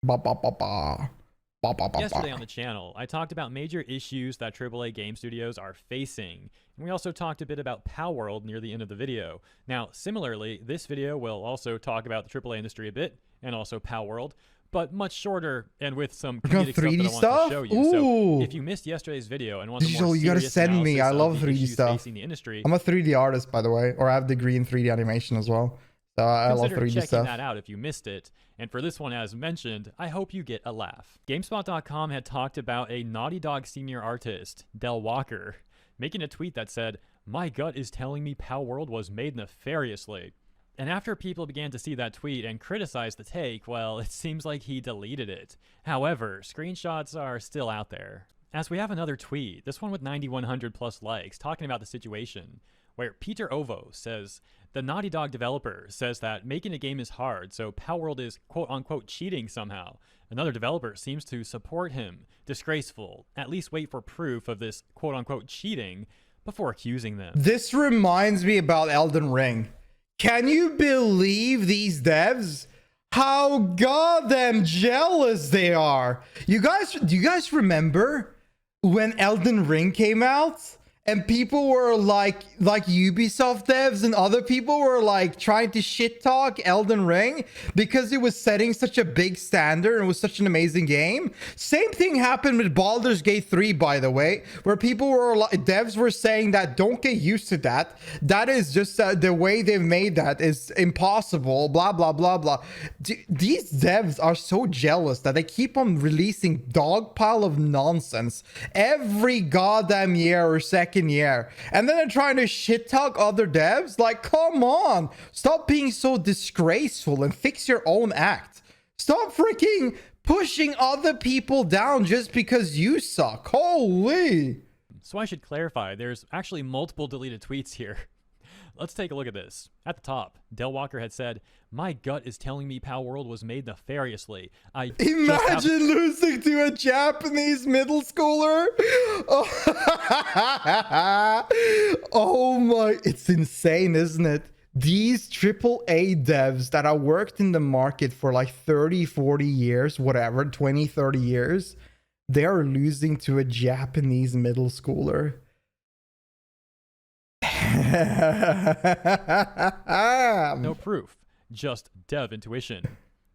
Ba ba ba ba. Ba ba ba Yesterday ba. on the channel, I talked about major issues that AAA game studios are facing, and we also talked a bit about Palworld near the end of the video. Now, similarly, this video will also talk about the AAA industry a bit, and also Palworld, but much shorter and with some We're going comedic stuff 3D that I want to stuff? show you. So, Ooh. if you missed yesterday's video and want the more Digital, you gotta serious send me. I analysis love of the 3D issues stuff. facing the industry, I'm a 3D artist, by the way, or I have a degree in 3D animation as well. So I love consider 3D checking stuff. that out if you missed it. And for this one, as mentioned, I hope you get a laugh. GameSpot.com had talked about a Naughty Dog senior artist, Del Walker, making a tweet that said, "My gut is telling me Palworld was made nefariously." And after people began to see that tweet and criticize the take, well, it seems like he deleted it. However, screenshots are still out there. As we have another tweet, this one with 9,100 plus likes, talking about the situation, where Peter Ovo says, the Naughty Dog developer says that making a game is hard, so Palworld is quote-unquote cheating somehow. Another developer seems to support him. Disgraceful. At least wait for proof of this quote-unquote cheating before accusing them. This reminds me about Elden Ring. Can you believe these devs? How goddamn jealous they are. Do you guys remember when Elden Ring came out? And people were like Ubisoft devs and other people were like trying to shit talk Elden Ring because it was setting such a big standard and was such an amazing game. Same thing happened with Baldur's Gate 3, by the way, where people were like, devs were saying that don't get used to that. That is just the way they've made that is impossible, blah, blah, blah, blah. These devs are so jealous that they keep on releasing dogpile of nonsense every goddamn year or second year, and then they're trying to shit talk other devs. Like, come on, stop being so disgraceful and fix your own act. Stop freaking pushing other people down just because you suck. Holy. So I should clarify, there's actually multiple deleted tweets here. Let's take a look at this. At the top, Del Walker had said, "My gut is telling me Palworld was made nefariously. Imagine losing to a Japanese middle schooler." Oh my, it's insane, isn't it? These AAA devs that have worked in the market for like 30, 40 years, whatever, 20, 30 years, they are losing to a Japanese middle schooler. No proof, just dev intuition.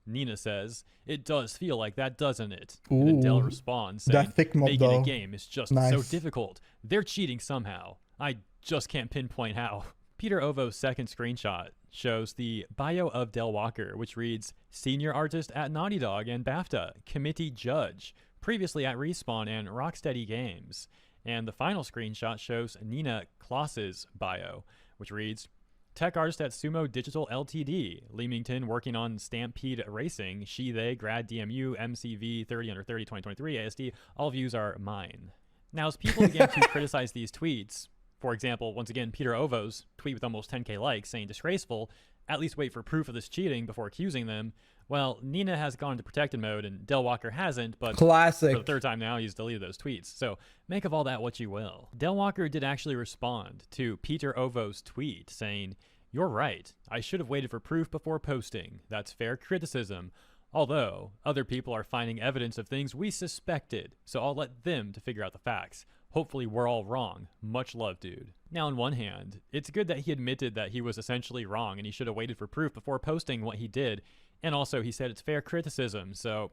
Nina says, "It does feel like that, doesn't it?" And then Del responds, saying, that thick mob, "Making though. a game is just Nice. so difficult. They're cheating somehow. I just can't pinpoint how." Peter Ovo's second screenshot shows the bio of Del Walker, which reads, "Senior artist at Naughty Dog and BAFTA, committee judge, previously at Respawn and Rocksteady Games." And the final screenshot shows Nina Kloss's bio, which reads, "Tech artist at Sumo Digital Ltd, Leamington, working on Stampede Racing, they, grad DMU, MCV 30 under 30, 2023, ASD, all views are mine." Now, as people began to criticize these tweets, for example, once again, Peter Ovo's tweet with almost 10k likes saying disgraceful, at least wait for proof of this cheating before accusing them. Well, Nina has gone into protected mode and Del Walker hasn't, but classic. For the third time now, he's deleted those tweets. So make of all that what you will. Del Walker did actually respond to Peter Ovo's tweet saying, "You're right. I should have waited for proof before posting. That's fair criticism. Although other people are finding evidence of things we suspected, so I'll let them to figure out the facts. Hopefully we're all wrong. Much love, dude." Now, on one hand, it's good that he admitted that he was essentially wrong and he should have waited for proof before posting what he did. And also, he said it's fair criticism, so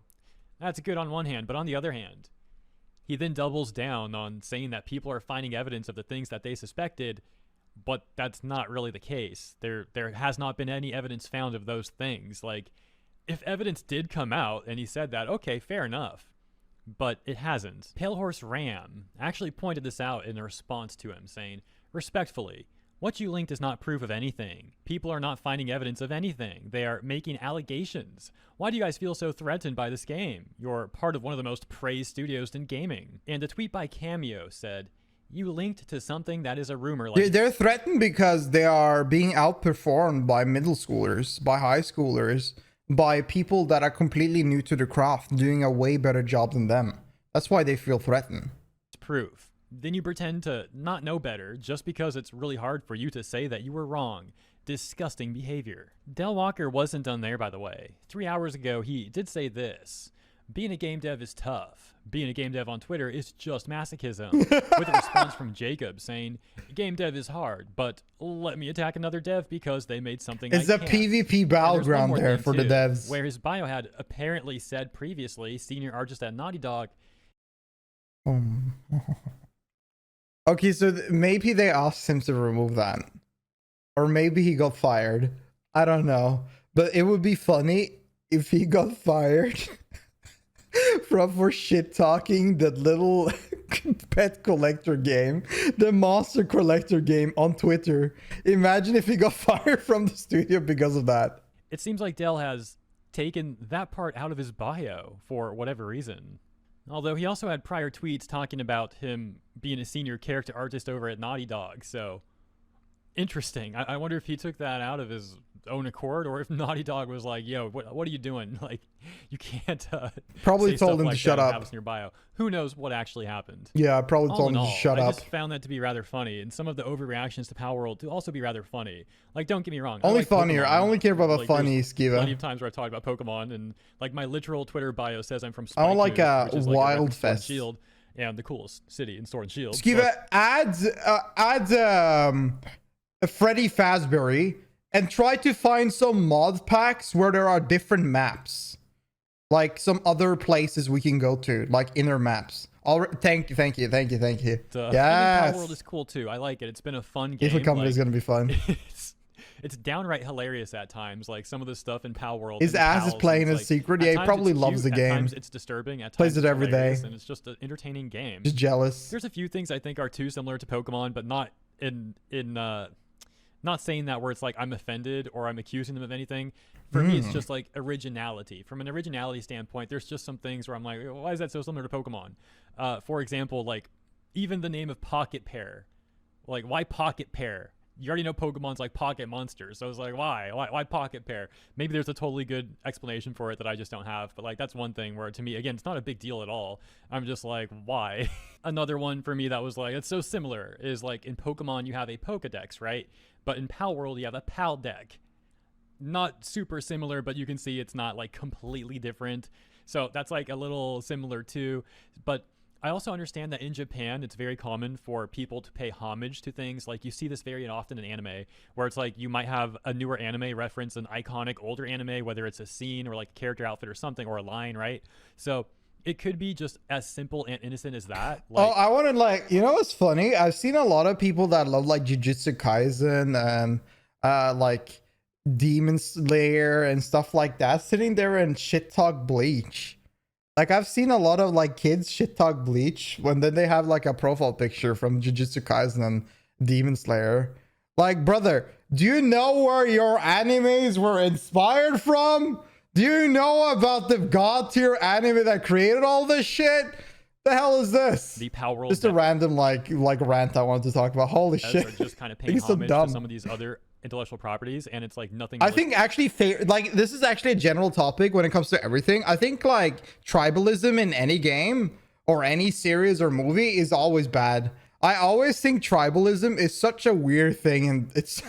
that's good on one hand. But on the other hand, he then doubles down on saying that people are finding evidence of the things that they suspected, but that's not really the case. There has not been any evidence found of those things. Like, if evidence did come out and he said that, okay, fair enough. But it hasn't. Pale Horse Ram actually pointed this out in a response to him, saying, "Respectfully, what you linked is not proof of anything. People are not finding evidence of anything. They are making allegations. Why do you guys feel so threatened by this game? You're part of one of the most praised studios in gaming." And a tweet by Cameo said, "You linked to something that is a rumor." Like They're threatened because they are being outperformed by middle schoolers, by high schoolers, by people that are completely new to the craft, doing a way better job than them. That's why they feel threatened. proof. Then you pretend to not know better just because it's really hard for you to say that you were wrong. disgusting behavior. Del Walker wasn't done there, by the way. 3 hours ago, he did say this: being a game dev is tough. Being a game dev on Twitter is just masochism. With a response from Jacob saying, game dev is hard, but let me attack another dev because they made something It's I a can't. PvP battleground there for the devs. Where his bio had apparently said previously, senior artist at Naughty Dog. Okay, so maybe they asked him to remove that. Or maybe he got fired. I don't know. But it would be funny if he got fired for shit talking that little pet collector game, the monster collector game on Twitter. Imagine if he got fired from the studio because of that. It seems like Del has taken that part out of his bio for whatever reason. Although he also had prior tweets talking about him being a senior character artist over at Naughty Dog, so interesting. I wonder if he took that out of his own accord, or if Naughty Dog was like, yo, what are you doing? Like, you can't probably say told stuff him like to shut that and up. have us in your bio. Who knows what actually happened? Yeah, I probably All told in him all, to shut I up. just found that to be rather funny, and some of the overreactions to Palworld to also be rather funny. Like, don't get me wrong. Only I like funnier. Pokemon. I only care about the Like, funny, there's Skiva. plenty of times where I've talked about Pokemon, and like my literal Twitter bio says I'm from I don't like Spikewood, which is like a Wild reference to Sword and Fest. Shield, and the coolest city in Sword and Shield. Skiva, add Freddy Fazbear and try to find some mod packs where there are different maps, like some other places we can go to, like inner maps. Thank you. Yes. Yes, Palworld is cool too. I like it. It's been a fun game. Different company is like, gonna be fun. It's downright hilarious at times. Like some of the stuff in Palworld. His and the ass is pals, playing and a it's like, secret. at Yeah, he times probably it's loves cute, the game. At times it's disturbing. At Plays times it it's every hilarious, day. and it's just an entertaining game. Just jealous. There's a few things I think are too similar to Pokemon, but not in not saying that where it's like I'm offended or I'm accusing them of anything. For me, it's just like originality. From an originality standpoint, there's just some things where I'm like, why is that so similar to Pokemon? For example, like even the name of Pocket Pair. Like, why Pocket Pair? You already know Pokemon's like Pocket Monsters, so it's like, why Pocket Pair? Maybe there's a totally good explanation for it that I just don't have, but like that's one thing where to me, again, it's not a big deal at all. I'm just like, why? Another one for me that was like, it's so similar is like in Pokemon you have a Pokedex, right? But in Palworld you have a Pal Deck. Not super similar, but you can see it's not like completely different. So that's like a little similar too, but I also understand that in Japan, it's very common for people to pay homage to things. Like you see this very often in anime, where it's like you might have a newer anime reference an iconic older anime, whether it's a scene or like a character outfit or something, or a line, right? So it could be just as simple and innocent as that. Like, I want to like, you know what's funny? I've seen a lot of people that love like Jujutsu Kaisen and like Demon Slayer and stuff like that sitting there and shit talk Bleach. Like I've seen a lot of like kids shit talk Bleach when then they have like a profile picture from Jujutsu Kaisen and Demon Slayer. Like, brother, do you know where your animes were inspired from? Do you know about the god tier anime that created all this shit? The hell is this? The Palworld. Just a random like rant I wanted to talk about. Holy shit! Are just kind of paying homage to some of these other intellectual properties, and it's like nothing. I think actually like this is actually a general topic when it comes to everything. I think like tribalism in any game or any series or movie is always bad. I always think tribalism is such a weird thing, and it's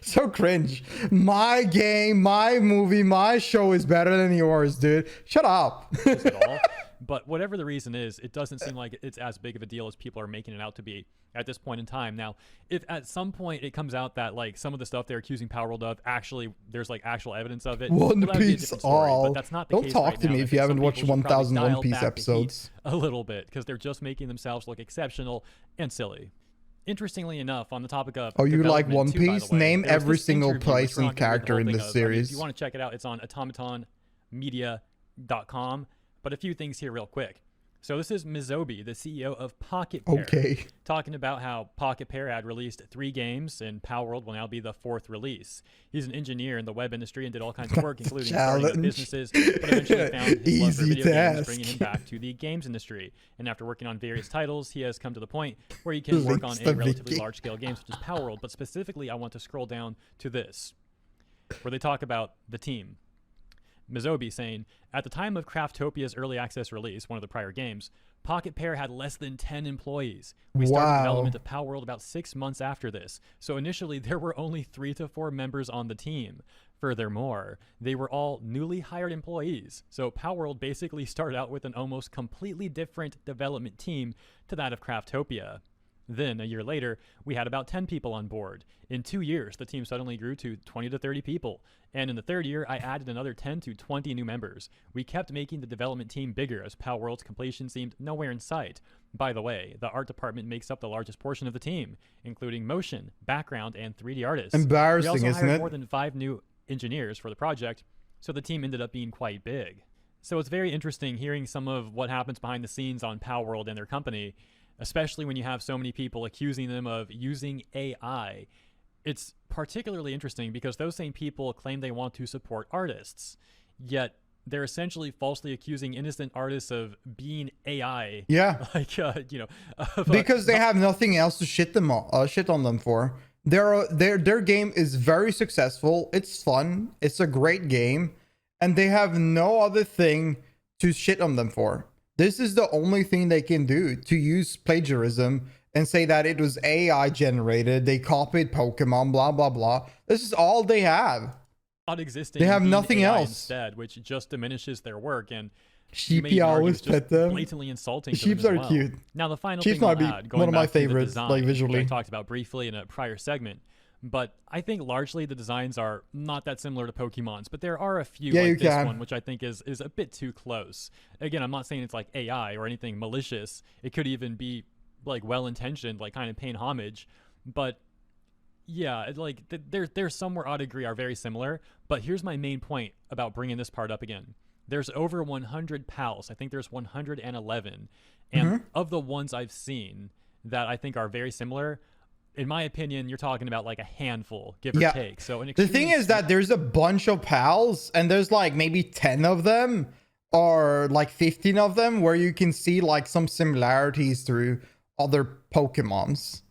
so cringe. My game, my movie, my show is better than yours, dude. Shut up. Just at all. But whatever the reason is, it doesn't seem like it's as big of a deal as people are making it out to be at this point in time. Now, if at some point it comes out that like some of the stuff they're accusing Palworld of, actually there's like actual evidence of it, One well, that would be a Piece different story, all. but that's not the Don't case talk right to now. me I if think you some haven't watched people should probably 1,000 One dial Piece back the heat episodes. a little bit, because they're just making themselves look exceptional and silly. Interestingly enough, on the topic of Oh, you like development One too, by the Piece? way, Name there was every this single interview, which place we're and not gonna read the character whole in thing this of. I mean, if series. you want to check it out, it's on automatonmedia.com. But a few things here real quick. So this is Mizobi, the CEO of Pocket Pair, Okay. talking about how Pocket Pair had released 3 games and Palworld will now be the 4th release. He's an engineer in the web industry and did all kinds of work, including starting up businesses, but eventually found his love for Easy video games, task. bringing him back to the games industry. And after working on various titles, he has come to the point where he can work on Links a the relatively wiki. large-scale game such as Palworld. But specifically, I want to scroll down to this, where they talk about the team. Mizobi, saying, at the time of Crafttopia's early access release, one of the prior games, Pocket Pair had less than 10 employees. We started development of Palworld about 6 months after this, so initially there were only 3 to 4 members on the team. Furthermore, they were all newly hired employees, so Palworld basically started out with an almost completely different development team to that of Crafttopia. Then, a year later, we had about 10 people on board. In 2 years, the team suddenly grew to 20 to 30 people. And in the third year, I added another 10 to 20 new members. We kept making the development team bigger as Palworld's completion seemed nowhere in sight. By the way, the art department makes up the largest portion of the team, including motion, background, and 3D artists. Embarrassing, we also isn't hired it? more than 5 new engineers for the project, so the team ended up being quite big. So it's very interesting hearing some of what happens behind the scenes on Palworld and their company, especially when you have so many people accusing them of using AI. It's particularly interesting because those same people claim they want to support artists, yet they're essentially falsely accusing innocent artists of being AI. Yeah. Like, because they have nothing else to shit on them for. Their game is very successful. It's fun. It's a great game. And they have no other thing to shit on them for. This is the only thing they can do, to use plagiarism and say that it was AI generated. They copied Pokemon, blah, blah, blah. This is all they have. Not existing. They have nothing AI else instead, which just diminishes their work. And Sheepy, I always pet them. Blatantly insulting. Sheeps to them are as well. cute. Now the final Sheeps thing I'll might be add, going one of my back to the favorites, design, like which visually. I talked about briefly in a prior segment, but I think largely the designs are not that similar to Pokemon's, but there are a few like this one, which I think is a bit too close. Again, I'm not saying it's like AI or anything malicious. It could even be like well-intentioned, like kind of paying homage, but yeah, like there's somewhere I'd agree are very similar. But here's my main point about bringing this part up again. There's over 100 pals. I think there's 111. And of the ones I've seen that I think are very similar, in my opinion, you're talking about like a handful, give or take. So the thing is that there's a bunch of pals, and there's like maybe 10 of them or like 15 of them where you can see like some similarities through other Pokemons.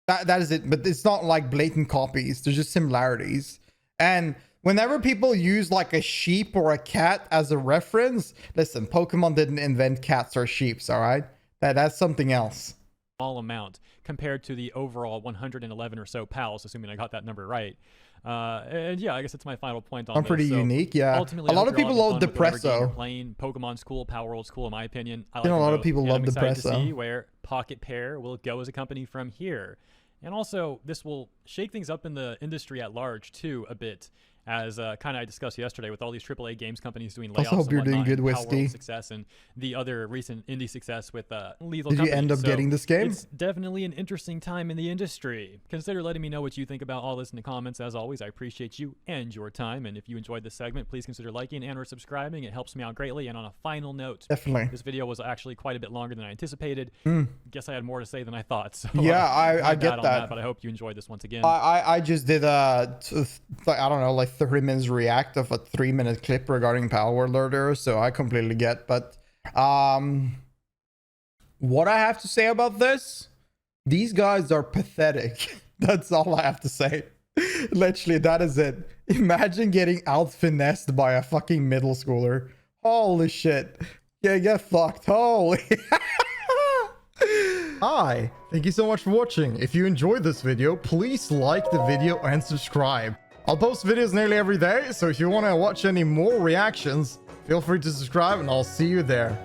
That is it, but it's not like blatant copies. There's just similarities. And whenever people use like a sheep or a cat as a reference, listen, Pokemon didn't invent cats or sheeps, all right? That's something else. Small amount compared to the overall 111 or so pals, assuming I got that number right. And yeah, I guess that's my final point on I'm pretty unique, yeah. Ultimately, a lot of people love Depresso. Playing Pokemon's cool, Palworld's cool, in my opinion. I like a lot of people love Depresso. I'm excited to see Depresso. where Pocket Pair will go as a company from here. And also, this will shake things up in the industry at large, too, a bit, as kind of I discussed yesterday with all these AAA games companies doing layoffs. Also hope you're doing good, Whiskey. Success and the other recent indie success with Lethal Did Company. you end up getting this game? It's definitely an interesting time in the industry. Consider letting me know what you think about all this in the comments. As always, I appreciate you and your time. And if you enjoyed this segment, please consider liking and or subscribing. It helps me out greatly. And on a final note, Definitely. This video was actually quite a bit longer than I anticipated. Guess I had more to say than I thought. So yeah, I get that. But I hope you enjoyed this once again. I just did I don't know, like 30 minutes react of a 3-minute clip regarding Palworld earlier, so I completely get. But what I have to say about this, these guys are pathetic. That's all I have to say. Literally, that is it. Imagine getting out finessed by a fucking middle schooler. Holy shit. Yeah, get fucked. Holy. Hi, thank you so much for watching. If you enjoyed this video, please like the video and subscribe. I'll post videos nearly every day, so if you want to watch any more reactions, feel free to subscribe and I'll see you there.